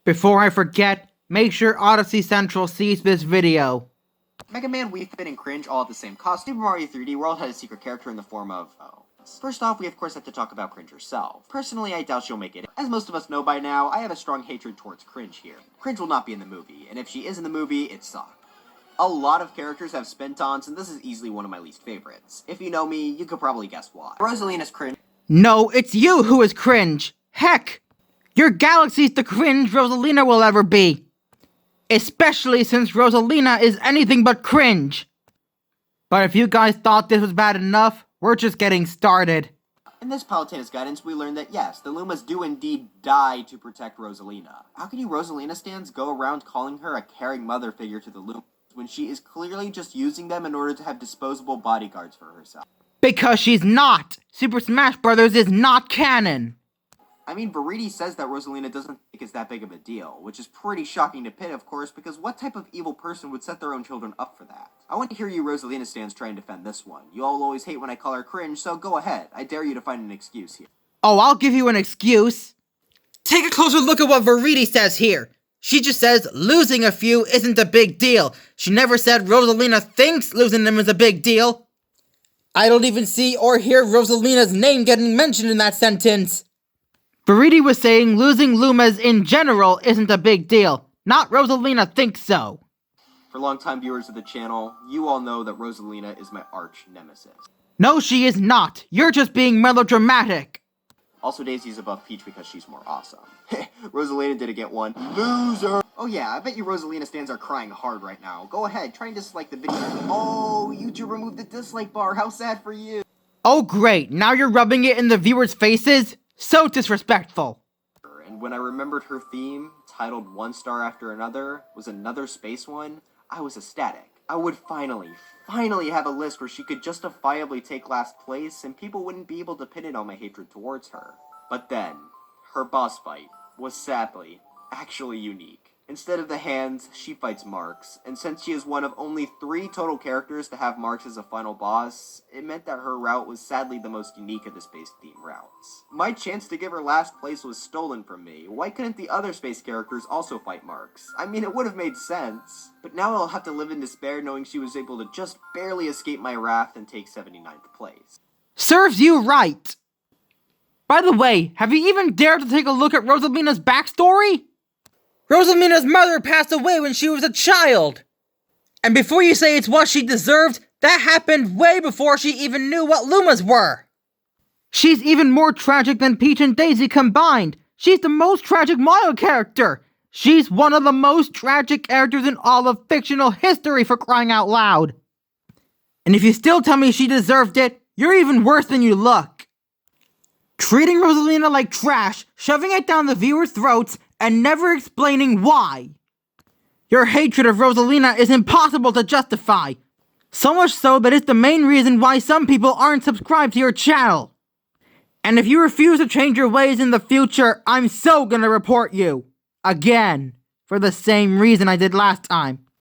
Before I forget, make sure Odyssey Central sees this video. Mega Man, Wii Fit, and Cringe all have the same cost. Super Mario 3D World had a secret character in the form of... First off, we of course have to talk about Cringe herself. Personally, I doubt she'll make it. As most of us know by now, I have a strong hatred towards Cringe here. Cringe will not be in the movie, and if she is in the movie, it sucks. A lot of characters have spin-ons, and this is easily one of my least favorites. If you know me, you could probably guess why. Rosalina's Cringe. No, it's you who is Cringe. Heck, your galaxy's the cringe Rosalina will ever be. Especially since Rosalina is anything but cringe. But if you guys thought this was bad enough, we're just getting started. In this Palutena's guidance, we learned that yes, the Lumas do indeed die to protect Rosalina. How can you Rosalina stands go around calling her a caring mother figure to the Lumas when she is clearly just using them in order to have disposable bodyguards for herself? Because she's not! Super Smash Bros. Is not canon! I mean, Veridi says that Rosalina doesn't think it's that big of a deal, which is pretty shocking to Pit, of course, because what type of evil person would set their own children up for that? I want to hear you Rosalina stands try and defend this one. You all always hate when I call her cringe, so go ahead. I dare you to find an excuse here. Oh, I'll give you an excuse. Take a closer look at what Veridi says here. She just says losing a few isn't a big deal. She never said Rosalina thinks losing them is a big deal. I don't even see or hear Rosalina's name getting mentioned in that sentence. Veridi was saying losing Lumas in general isn't a big deal. Not Rosalina thinks so. For longtime viewers of the channel, you all know that Rosalina is my arch nemesis. No, she is not. You're just being melodramatic. Also, Daisy's above Peach because she's more awesome. Rosalina didn't get one. Loser! Oh yeah, I bet you Rosalina stands are crying hard right now. Go ahead, try and dislike the video. Oh, YouTube removed the dislike bar. How sad for you. Oh great, now you're rubbing it in the viewers' faces? So disrespectful. And when I remembered her theme, titled One Star After Another, was another space one, I was ecstatic. I would finally have a list where she could justifiably take last place and people wouldn't be able to pin it on my hatred towards her. But then, her boss fight was sadly actually unique. Instead of the hands, she fights Marx, and since she is one of only 3 total characters to have Marx as a final boss, it meant that her route was sadly the most unique of the space theme routes. My chance to give her last place was stolen from me. Why couldn't the other space characters also fight Marx? I mean, it would have made sense. But now I'll have to live in despair knowing she was able to just barely escape my wrath and take 79th place. Serves you right! By the way, have you even dared to take a look at Rosalina's backstory? Rosalina's mother passed away when she was a child! And before you say it's what she deserved, that happened way before she even knew what Lumas were! She's even more tragic than Peach and Daisy combined! She's the most tragic Mario character! She's one of the most tragic characters in all of fictional history, for crying out loud! And if you still tell me she deserved it, you're even worse than you look! Treating Rosalina like trash, shoving it down the viewers' throats, and never explaining why. Your hatred of Rosalina is impossible to justify. So much so that it's the main reason why some people aren't subscribed to your channel. And if you refuse to change your ways in the future, I'm so gonna report you. Again. For the same reason I did last time.